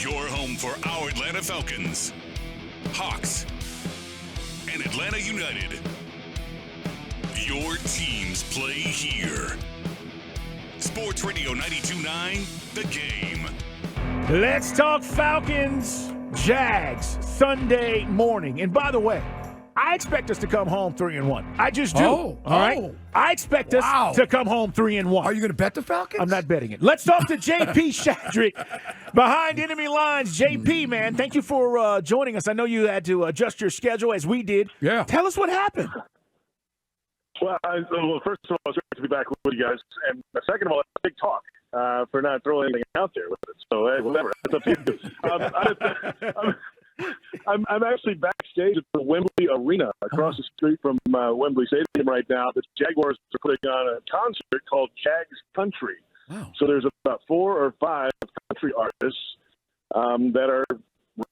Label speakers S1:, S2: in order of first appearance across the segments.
S1: Your home for our Atlanta Falcons, Hawks, and Atlanta United. Your teams play here. Sports Radio 92.9, The Game.
S2: Let's talk Falcons, Jags, Sunday morning. And by the way, I expect us to come home 3-1. I just do. All right? I expect us to come home 3-1.
S3: Are you going to bet the Falcons?
S2: I'm not betting it. Let's talk to JP Shadrick behind enemy lines. JP, man, thank you for joining us. I know you had to adjust your schedule as we did.
S3: Yeah.
S2: Tell us what happened.
S4: Well, first of all, it's great to be back with you guys. And second of all, it's a big talk for not throwing anything out there with it. So, hey, whatever. It's up to you. I'm actually backstage at the Wembley Arena across the street from Wembley Stadium right now. The Jaguars are putting on a concert called Jags Country.
S3: Wow.
S4: So there's about 4 or 5 country artists that are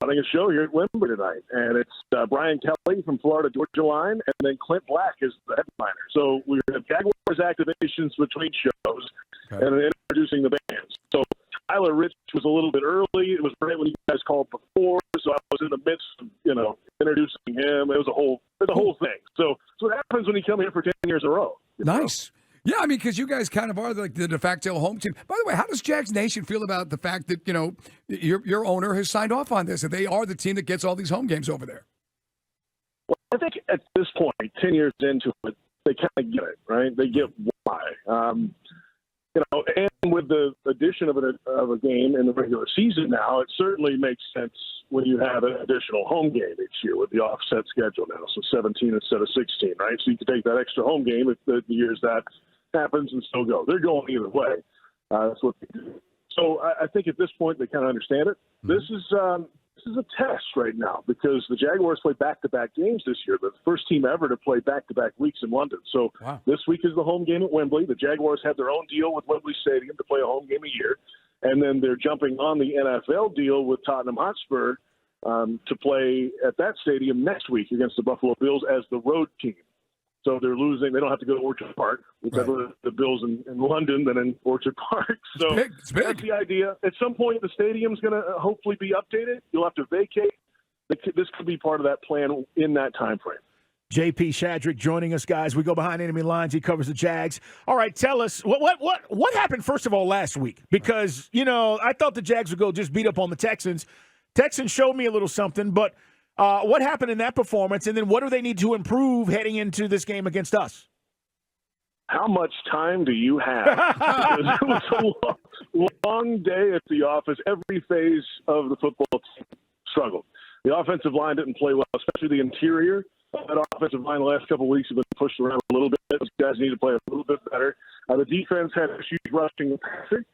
S4: running a show here at Wembley tonight. And it's Brian Kelly from Florida Georgia Line, and then Clint Black is the headliner. So we have Jaguars activations between shows and then introducing the bands. So Tyler Rich was a little bit early. It was right when you guys called before, so I was in the midst of, introducing him. It was a whole thing. So what happens when you come here for 10 years in a row?
S3: Nice. Yeah, I mean, because you guys kind of are like the de facto home team. By the way, how does Jags Nation feel about the fact that, your owner has signed off on this, and they are the team that gets all these home games over there?
S4: Well, I think at this point, 10 years into it, they kind of get it, right? They get why. And with the addition of a game in the regular season now, it certainly makes sense when you have an additional home game each year with the offset schedule now. So 17 instead of 16, right? So you can take that extra home game if the years that happens and still go. They're going either way. That's what they do. So I think at this point they kind of understand it. This is a test right now because the Jaguars play back-to-back games this year. The first team ever to play back-to-back weeks in London. So This week is the home game at Wembley. The Jaguars have their own deal with Wembley Stadium to play a home game a year. And then they're jumping on the NFL deal with Tottenham Hotspur to play at that stadium next week against the Buffalo Bills as the road team. So they're losing. They don't have to go to Orchard Park. It's better the Bills in London than in Orchard Park. So
S3: it's big.
S4: That's the idea. At some point, the stadium's going to hopefully be updated. You'll have to vacate. This could be part of that plan in that time frame.
S2: JP Shadrick joining us, guys. We go behind enemy lines. He covers the Jags. All right, tell us what happened first of all last week? Because I thought the Jags would go just beat up on the Texans. Texans showed me a little something, but what happened in that performance, and then what do they need to improve heading into this game against us?
S4: How much time do you have? Because it was a long day at the office. Every phase of the football team struggled. The offensive line didn't play well, especially the interior. That offensive line the last couple of weeks have been pushed around a little bit. Those guys need to play a little bit better. The defense had issues rushing the passer.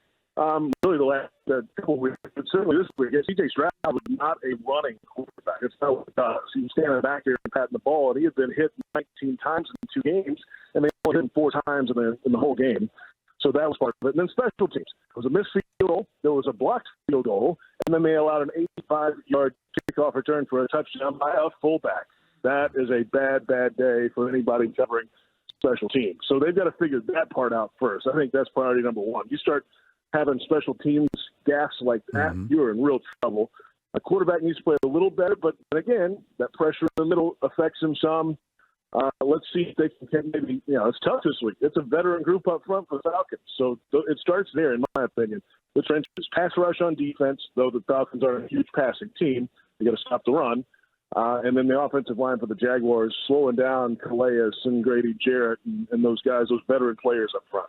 S4: Really the last couple of weeks, but certainly this week, C.J. Stroud was not a running quarterback. That's not what he does. He was standing back there and patting the ball, and he had been hit 19 times in 2 games, and they only hit him 4 times in the whole game. So that was part of it. And then special teams. It was a missed field goal. There was a blocked field goal, and then they allowed an 85-yard kickoff return for a touchdown by a fullback. That is a bad, bad day for anybody covering special teams. So they've got to figure that part out first. I think that's priority number 1. You start having special teams gaffes like that, you're in real trouble. A quarterback needs to play a little better, but again, that pressure in the middle affects him some. Let's see if they can maybe, it's tough this week. It's a veteran group up front for the Falcons. So it starts there, in my opinion. The trenches, pass rush on defense, though the Falcons are a huge passing team. You got to stop the run. And then the offensive line for the Jaguars, slowing down Calais and Grady Jarrett and those guys, those veteran players up front.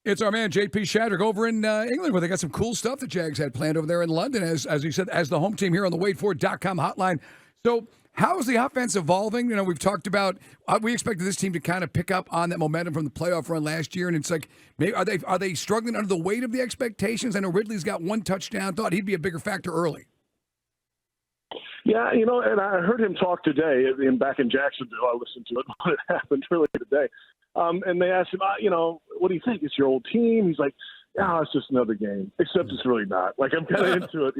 S3: It's our man, JP Shadrick, over in England, where they got some cool stuff the Jags had planned over there in London, as you said, as the home team here on the waitfor.com hotline. So how is the offense evolving? We've talked about, we expected this team to kind of pick up on that momentum from the playoff run last year, and it's like, maybe are they struggling under the weight of the expectations? I know Ridley's got 1 touchdown. Thought he'd be a bigger factor early.
S4: Yeah, and I heard him talk today back in Jacksonville. I listened to it when it happened earlier today. And they asked him, what do you think? It's your old team? He's like, it's just another game, except it's really not. Like, I'm kind of into it,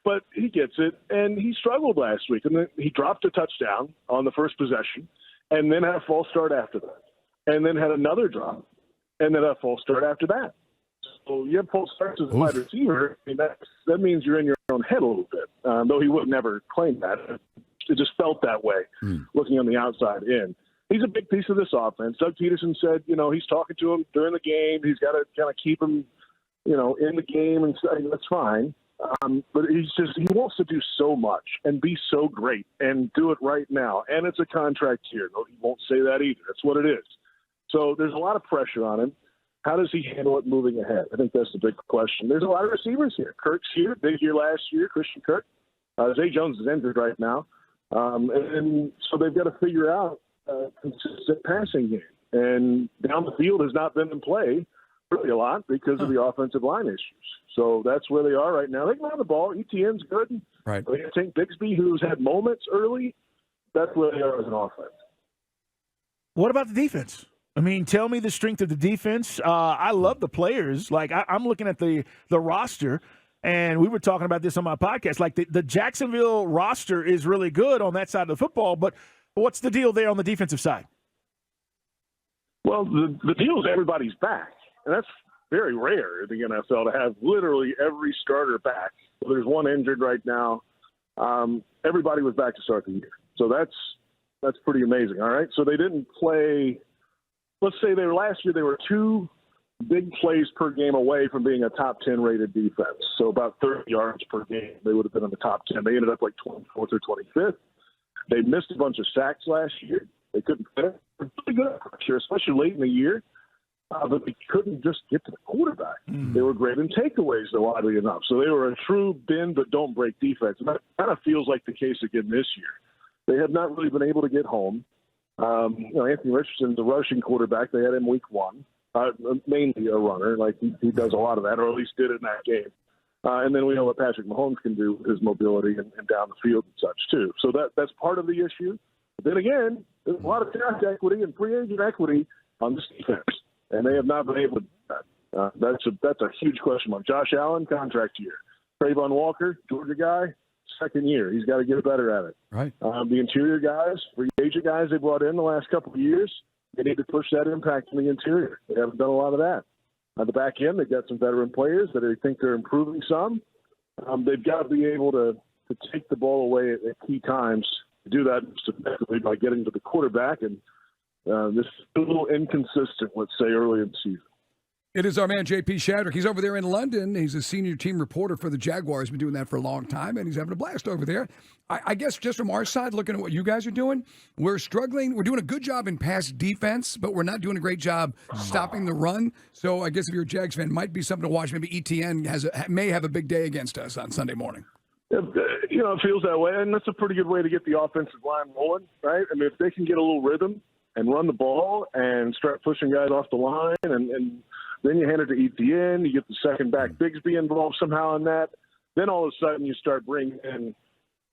S4: But he gets it, and he struggled last week. And then he dropped a touchdown on the first possession and then had a false start after that, and then had another drop and then a false start after that. So you have false starts as a wide receiver. I mean, that means you're in your own head a little bit, though he would never claim that. It just felt that way looking on the outside in. He's a big piece of this offense. Doug Peterson said, he's talking to him during the game. He's got to kind of keep him, in the game, and that's fine. But he wants to do so much and be so great and do it right now. And it's a contract year. No, he won't say that either. That's what it is. So there's a lot of pressure on him. How does he handle it moving ahead? I think that's the big question. There's a lot of receivers here. Kirk's here, big year last year, Christian Kirk. Zay Jones is injured right now. And so they've got to figure out a consistent passing game. And down the field has not been in play really a lot because of the offensive line issues. So that's where they are right now. They can have the ball. ETN's good.
S3: Right.
S4: I think Bixby, who's had moments early, that's where they are as an offense.
S2: What about the defense? I mean, tell me the strength of the defense. I love the players. Like, I'm looking at the roster, and we were talking about this on my podcast. Like, the Jacksonville roster is really good on that side of the football, but what's the deal there on the defensive side?
S4: Well, the deal is everybody's back, and that's very rare in the NFL to have literally every starter back. There's one injured right now. Everybody was back to start the year. So that's pretty amazing, all right? So they didn't play – let's say last year they were 2 big plays per game away from being a top 10 rated defense. So about 30 yards per game, they would have been in the top 10. They ended up like 24th or 25th. They missed a bunch of sacks last year. They couldn't fit it. They're pretty good at pressure, especially late in the year. But they couldn't just get to the quarterback. They were great in takeaways, though, oddly enough. So they were a true bend but don't break defense. And that kind of feels like the case again this year. They have not really been able to get home. Anthony Richardson's a rushing quarterback. They had him week 1, mainly a runner. Like he does a lot of that, or at least did in that game. And then we know what Patrick Mahomes can do with his mobility and down the field and such too. So that's part of the issue. But then again, there's a lot of draft equity and free agent equity on this defense, and they have not been able to do that. That's a huge question mark. Josh Allen, contract year. Trayvon Walker, Georgia guy, second year. He's got to get better at it.
S3: Right.
S4: The interior guys, free agent guys they brought in the last couple of years, they need to push that impact in the interior. They haven't done a lot of that. On the back end, they've got some veteran players that they think they're improving some. They've got to be able to take the ball away at key times. To do that effectively by getting to the quarterback, and this is a little inconsistent, let's say, early in the season.
S3: It is our man, J.P. Shadrick. He's over there in London. He's a senior team reporter for the Jaguars. Been doing that for a long time, and he's having a blast over there. I guess just from our side, looking at what you guys are doing, we're struggling. We're doing a good job in pass defense, but we're not doing a great job stopping the run. So I guess if you're a Jags fan, might be something to watch. Maybe ETN may have a big day against us on Sunday morning.
S4: It feels that way, and that's a pretty good way to get the offensive line rolling, right? I mean, if they can get a little rhythm and run the ball and start pushing guys off the line, and then you hand it to ETN, you get the second back Bigsby involved somehow in that, then all of a sudden you start bringing in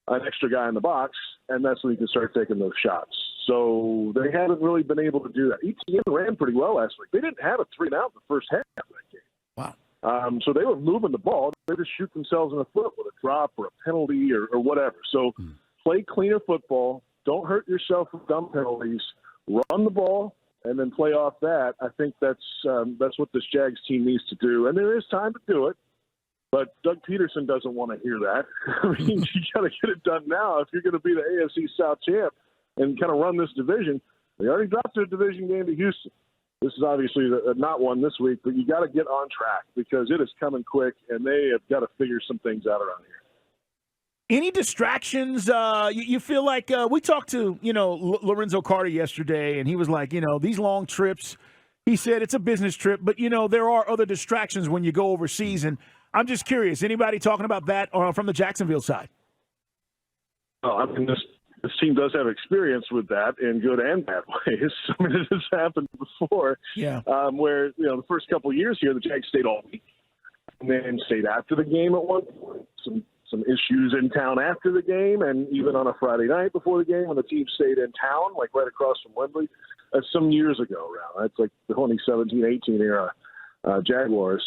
S4: an extra guy in the box, and that's when you can start taking those shots. So they haven't really been able to do that. ETN ran pretty well last week. They didn't have a 3-and-out in the first half of that game.
S3: Wow.
S4: So they were moving the ball. They just shoot themselves in the foot with a drop or a penalty or whatever. So play cleaner football. Don't hurt yourself with dumb penalties. Run the ball and then play off that. I think that's what this Jags team needs to do. And there is time to do it. But Doug Peterson doesn't want to hear that. I mean, you got to get it done now if you're going to be the AFC South champ and kind of run this division. They already dropped their division game to Houston. This is obviously not one this week, but you got to get on track because it is coming quick, and they have got to figure some things out around here.
S2: Any distractions? You feel like we talked to Lorenzo Carter yesterday, and he was like, these long trips. He said it's a business trip, but there are other distractions when you go overseas. And I'm just curious, anybody talking about that from the Jacksonville side?
S4: Oh, I mean, this team does have experience with that in good and bad ways. I mean, this has happened before.
S2: Yeah.
S4: Where the first couple of years here, the Jags stayed all week, and then stayed after the game at one point. Some issues in town after the game, and even on a Friday night before the game when the team stayed in town, like right across from Wembley. That's some years ago around. That's like the 2017-18 era Jaguars.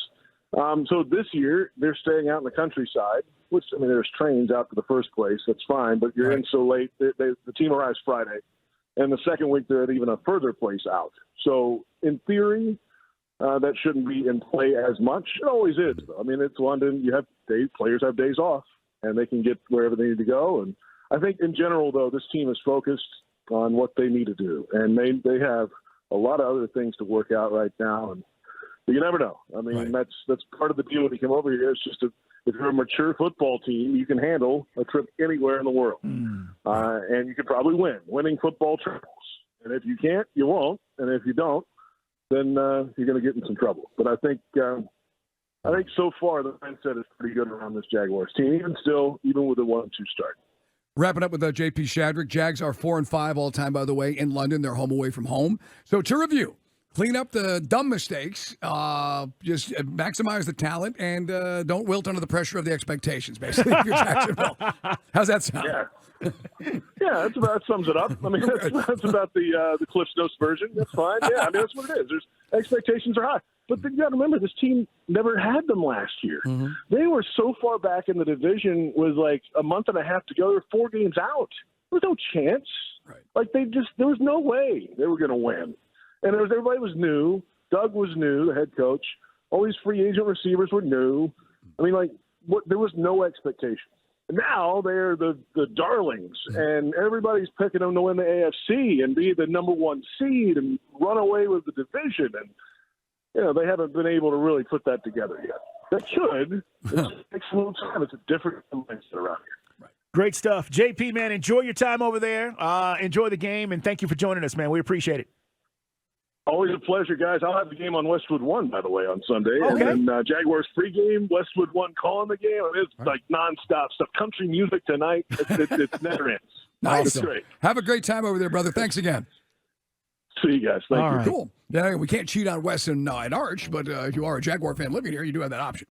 S4: So this year, they're staying out in the countryside, which, I mean, there's trains out to the first place. That's fine, but you're in so late. The team arrives Friday, and the second week they're at even a further place out. So in theory, that shouldn't be in play as much. It always is. I mean, it's London. You have players have days off, and they can get wherever they need to go. And I think in general, though, this team is focused on what they need to do, and they have a lot of other things to work out right now. And you never know. I mean, that's part of the deal when you come over here. It's just if you're a mature football team, you can handle a trip anywhere in the world, and you can probably win. Winning football travels, and if you can't, you won't. And if you don't, then you're going to get in some trouble. But I think so far the mindset is pretty good around this Jaguars team, even with a 1-2 start.
S3: Wrapping up with JP Shadrick. Jags are 4-5 all time, by the way, in London. They're home away from home. So to review, clean up the dumb mistakes, just maximize the talent, and don't wilt under the pressure of the expectations, basically, if you're Jacksonville. How's that sound?
S4: Yeah, that sums it up. I mean, that's about the Cliff Notes version. That's fine. Yeah, I mean, that's what it is. Expectations are high. But you got to remember, this team never had them last year. Mm-hmm. They were so far back in the division with like a month and a half to go. They were 4 games out. There was no chance. Right. Like there was no way they were going to win. And everybody was new. Doug was new, the head coach. All these free agent receivers were new. I mean, there was no expectation. Now they're the darlings, and everybody's picking them to win the AFC and be the number 1 seed and run away with the division. And they haven't been able to really put that together yet. They should. It takes a little time. It's a different mindset around here.
S2: Right. Great stuff. JP, man, enjoy your time over there. Enjoy the game, and thank you for joining us, man. We appreciate it.
S4: Always a pleasure, guys. I'll have the game on Westwood 1, by the way, on Sunday.
S2: Okay.
S4: And then Jaguars pregame, Westwood 1 calling the game. I mean, it's like nonstop stuff. Country music tonight. It never ends.
S3: Nice.
S4: It's great.
S3: Have a great time over there, brother. Thanks again.
S4: See you guys. Thank you.
S3: Cool. Yeah, we can't cheat on Wes and Arch, but if you are a Jaguar fan living here, you do have that option.